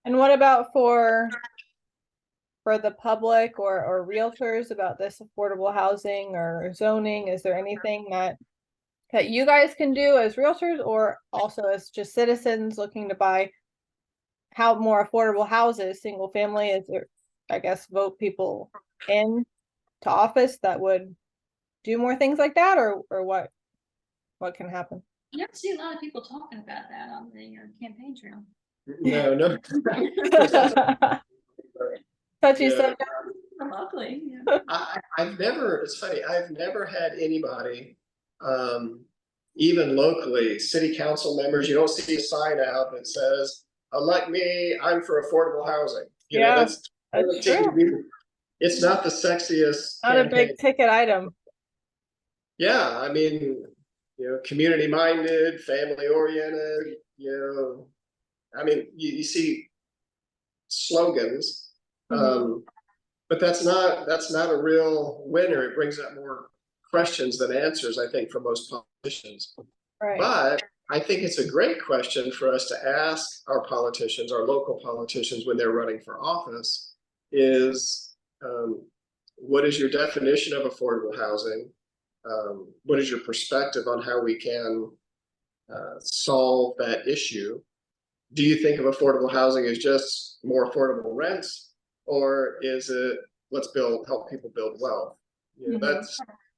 And what about for the public or realtors about this affordable housing or zoning? Is there anything that you guys can do as realtors or also as just citizens looking to buy more affordable houses, single family? Is there, I guess, vote people in to office that would do more things like that, or what can happen? You don't see a lot of people talking about that on the campaign trail. No. Touchy Yeah. subject. Ugly. Yeah. I've never, it's funny, I've never had anybody, even locally, city council members, you don't see a sign out that says, elect me, I'm for affordable housing. You know, That's true. It's not the sexiest Not a campaign. big ticket item. Yeah, I mean, you know, community minded, family oriented, you know, I mean, you see slogans, but that's not a real winner. It brings up more questions than answers, I think, for most politicians. Right. But I think it's a great question for us to ask our politicians, our local politicians, when they're running for office, is what is your definition of affordable housing? What is your perspective on how we can solve that issue? Do you think of affordable housing as just more affordable rents, or is it let's help people build wealth? You know,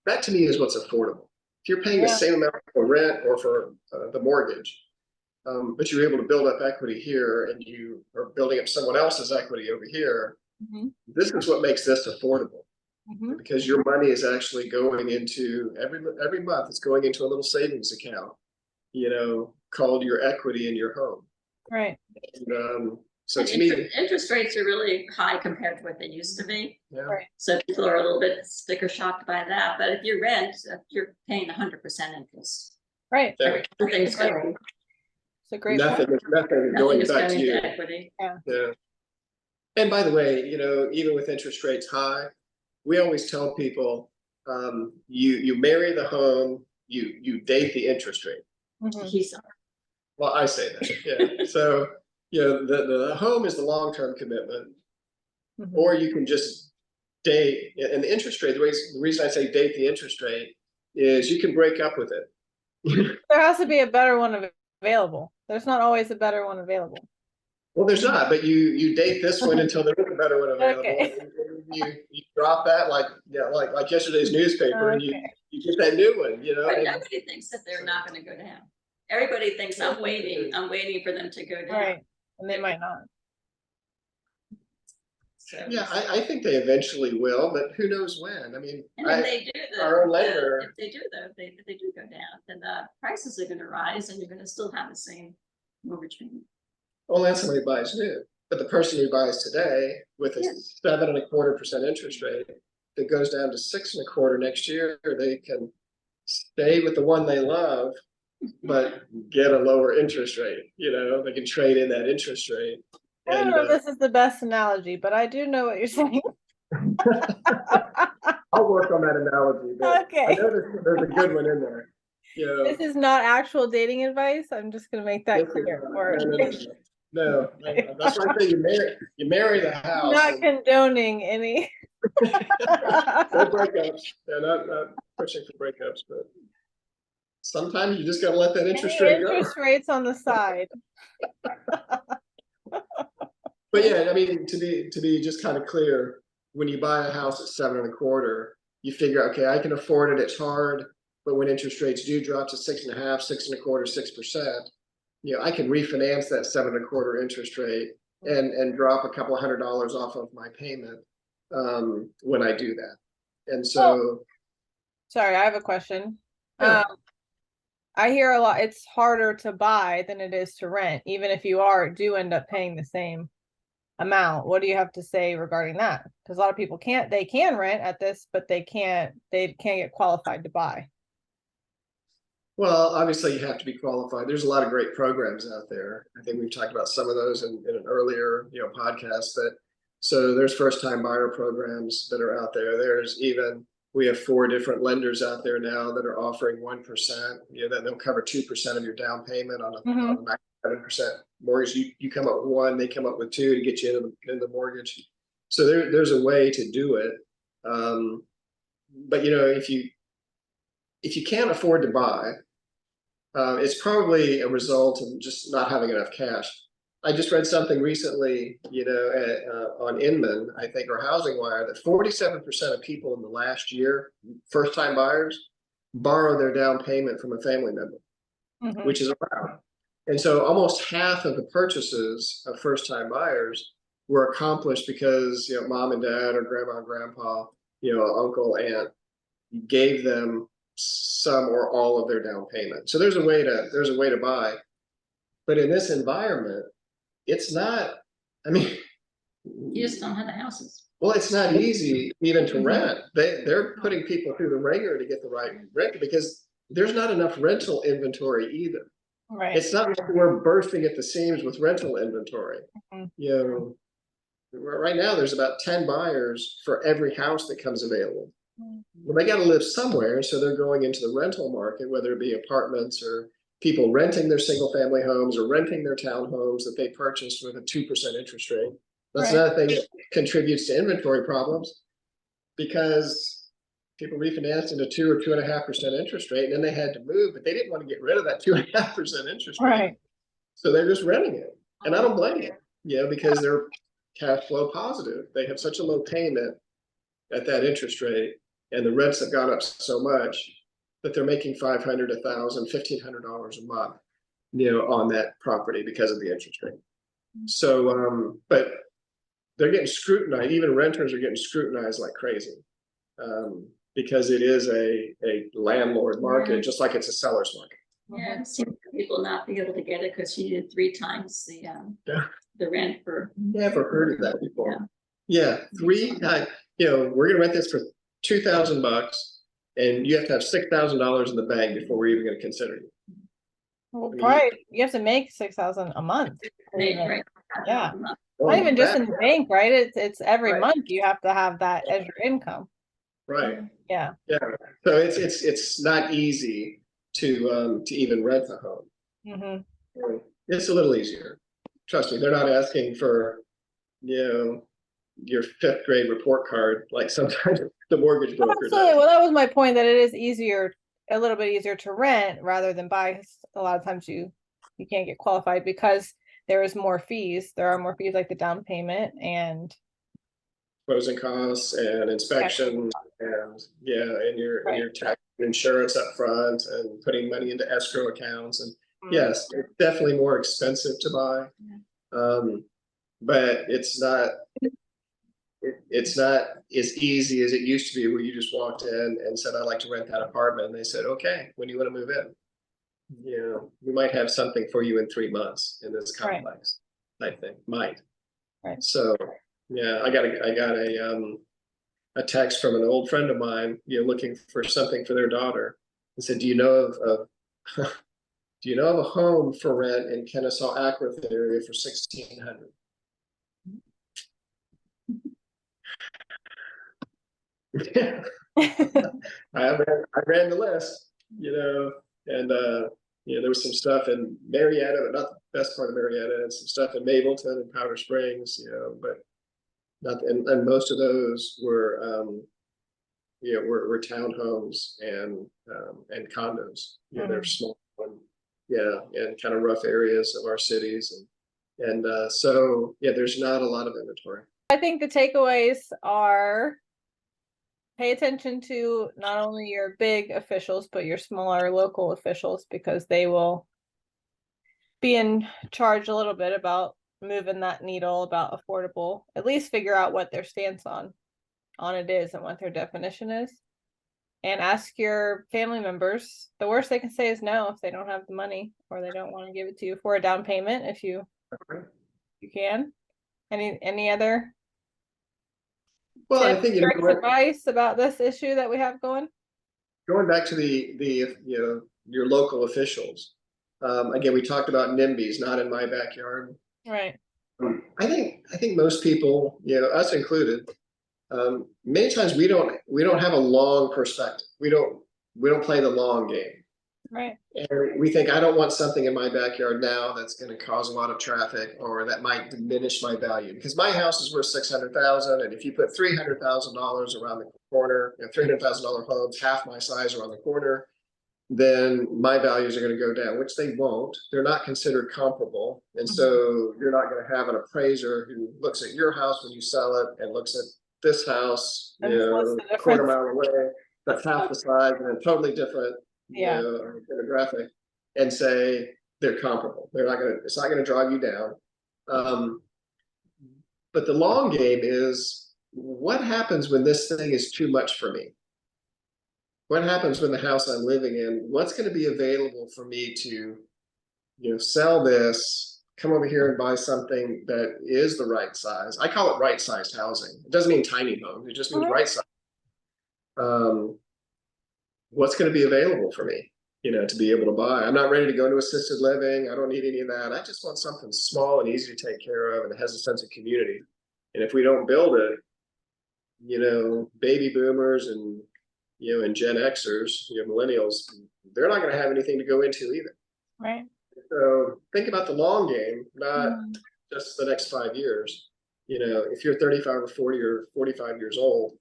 that to me is what's affordable. If you're paying the same amount for rent or for the mortgage, but you're able to build up equity here and you are building up someone else's equity over here, this is what makes this affordable. Because your money is actually going into every month, it's going into a little savings account, you know, called your equity in your home. Right. And, so to me, interest rates are really high compared to what they used to be. Yeah. Right. So people are a little bit sticker shocked by that. But if you rent, you're paying 100% interest. Right. Everything's going. It's a great nothing going back to you. Equity. Yeah. And by the way, you know, even with interest rates high, we always tell people, you marry the home, you date the interest rate. Well, I say that. Yeah. So, you know, the home is the long-term commitment, or you can just date. And the interest rate, the reason I say date the interest rate is you can break up with it. There has to be a better one available. There's not always a better one available. Well, there's not, but you date this one until there is a better one available. Okay. You drop that like yesterday's newspaper, and you get that new one. You know, but nobody thinks that they're not going to go down. Everybody thinks I'm waiting for them to go down. Right, and they might not. So, yeah, I think they eventually will, but who knows when? I mean, and if they do, our own lender. If they do, though, if they do go down, then the prices are going to rise, and you're going to still have the same mortgage payment. Well, that's somebody who buys new, but the person who buys today with a 7.25% interest rate that goes down to 6.25% next year, they can stay with the one they love, but get a lower interest rate. You know, they can trade in that interest rate. I don't know if this is the best analogy, but I do know what you're saying. I'll work on that analogy. But okay. I know there's a good one in there. You know, this is not actual dating advice. I'm just going to make that clear. No, that's why I say you marry the house. Not condoning any. No breakups. Yeah, not pushing for breakups, but sometimes you just gotta let that interest rate go. Interest rates on the side. But yeah, I mean, to be just kind of clear, when you buy a house at 7.25%, you figure, okay, I can afford it. It's hard, but when interest rates do drop to 6.5%, 6.25%, 6%. You know, I can refinance that 7.25% interest rate and drop a couple $100 off of my payment when I do that. And so, sorry, I have a question. Yeah. I hear a lot. It's harder to buy than it is to rent, even if you do end up paying the same amount. What do you have to say regarding that? Because a lot of people can rent at this, but they can't get qualified to buy. Well, obviously you have to be qualified. There's a lot of great programs out there. I think we've talked about some of those in an earlier, podcast. So there's first-time buyer programs that are out there. We have 4 different lenders out there now that are offering 1%. That they'll cover 2% of your down payment on a max 7% mortgage, you come up with one, they come up with two to get you into the mortgage. So there's a way to do it. But if you can't afford to buy, it's probably a result of just not having enough cash. I just read something recently, on Inman, I think, or Housing Wire, that 47% of people in the last year, first-time buyers, borrow their down payment from a family member, which is around. And so almost half of the purchases of first-time buyers were accomplished because, mom and dad or grandma and grandpa, uncle, aunt gave them some or all of their down payment. So there's a way to buy. But in this environment, it's not, You just don't have the houses. well, it's not easy even to rent. They're putting people through the ringer to get the right rent because there's not enough rental inventory either. Right. It's not like we're bursting at the seams with rental inventory. Right now there's about 10 buyers for every house that comes available. Well, they got to live somewhere, so they're going into the rental market, whether it be apartments or people renting their single family homes or renting their townhomes that they purchased with a 2% interest rate. That's another thing that contributes to inventory problems, because people refinanced into 2 or 2.5% interest rate, and then they had to move, but they didn't want to get rid of that 2.5% interest rate. Right. So they're just renting it. And I don't blame them, because they're cash flow positive. They have such a low payment at that interest rate, and the rents have gone up so much that they're making $500, $1,000, $1,500 a month, on that property because of the interest rate. So, but they're getting scrutinized. Even renters are getting scrutinized like crazy, because it is a landlord market, just like it's a seller's market. Yeah, I've seen people not be able to get it because she did 3 times the rent for. Never heard of that before. Yeah, 3 times. We're gonna rent this for $2,000, and you have to have $6,000 in the bank before we're even gonna consider you. Well, probably you have to make $6,000 a month. Right. Yeah. Not even just in the bank, right? It's every month you have to have that as your income. Right. Yeah. Yeah. So it's not easy to even rent a home. It's a little easier. Trust me, they're not asking for, your 5th grade report card like sometimes the mortgage broker Absolutely. does. Well, that was my point, that it is a little bit easier to rent rather than buy. A lot of times you can't get qualified because there is more fees. There are more fees, like the down payment and Closing costs and inspection and your tax and insurance up front and putting money into escrow accounts. And yes, it's definitely more expensive to buy. But it's not as easy as it used to be, where you just walked in and said, I'd like to rent that apartment. And they said, okay, when do you want to move in? We might have something for you in 3 months in this complex, I think, might. Right. So yeah, I got a text from an old friend of mine, looking for something for their daughter. He said, do you know of a home for rent in Kennesaw Ackworth area for $1,600? I ran the list, and there was some stuff in Marietta, but not the best part of Marietta, and some stuff in Mableton and Powder Springs, but not, and most of those were townhomes and condos. They're small and kind of rough areas of our cities, and so there's not a lot of inventory. I think the takeaways are: pay attention to not only your big officials, but your smaller local officials, because they will be in charge a little bit about moving that needle about affordable. At least figure out what their stance on it is and what their definition is. And ask your family members. The worst they can say is no if they don't have the money or they don't want to give it to you for a down payment, if you can. Any other I think advice about this issue that we have going back to the your local officials. Again, we talked about NIMBYs, not in my backyard. Right. I think most people, us included, many times we don't have a long perspective. We don't play the long game. Right. And we think, I don't want something in my backyard now that's gonna cause a lot of traffic or that might diminish my value. Because my house is worth 600,000, and if you put $300,000 around the corner, $300,000 homes, half my size around the corner, then my values are gonna go down, which they won't. They're not considered comparable. And so you're not gonna have an appraiser who looks at your house when you sell it and looks at this house, And what's the quarter difference? mile away, that's half the size and a totally different Yeah. demographic, and say they're comparable. They're not gonna, it's not gonna drive you down. But the long game is, what happens when this thing is too much for me? What happens when the house I'm living in, what's gonna be available for me to, sell this, come over here and buy something that is the right size? I call it right-sized housing. It doesn't mean tiny homes, it just means right size. What's going to be available for me, to be able to buy? I'm not ready to go into assisted living. I don't need any of that. I just want something small and easy to take care of and has a sense of community. And if we don't build it, baby boomers and, and Gen Xers, millennials, they're not going to have anything to go into either. Right. So think about the long game, not just the next 5 years. If you're 35 or 40 or 45 years old,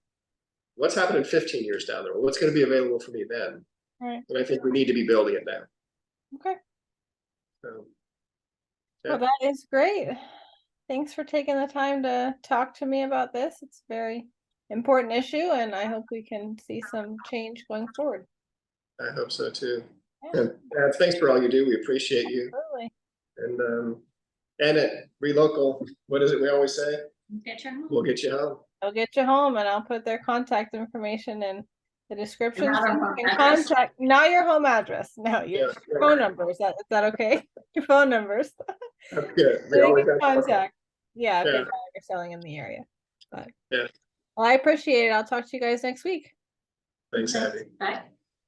what's happening 15 years down the road? What's going to be available for me then? Right. And I think we need to be building it now. Okay. So, Well, that is great. Thanks for taking the time to talk to me about this. It's a very important issue, and I hope we can see some change going forward. I hope so too. Yeah. And thanks for all you do. We appreciate you. Absolutely. And at Relocal, what is it we always say? Get your home. We'll get you home. I'll get you home, and I'll put their contact information in the description. Not So our you home can address. contact, not your home address. No, your Yeah. phone number. Is that okay? Your phone numbers. That's good. So We you always can have contact. Yeah, if Yeah. you're buying or selling in the area. But Yeah. well, I appreciate it. I'll talk to you guys next week. Thanks, Abby. Bye.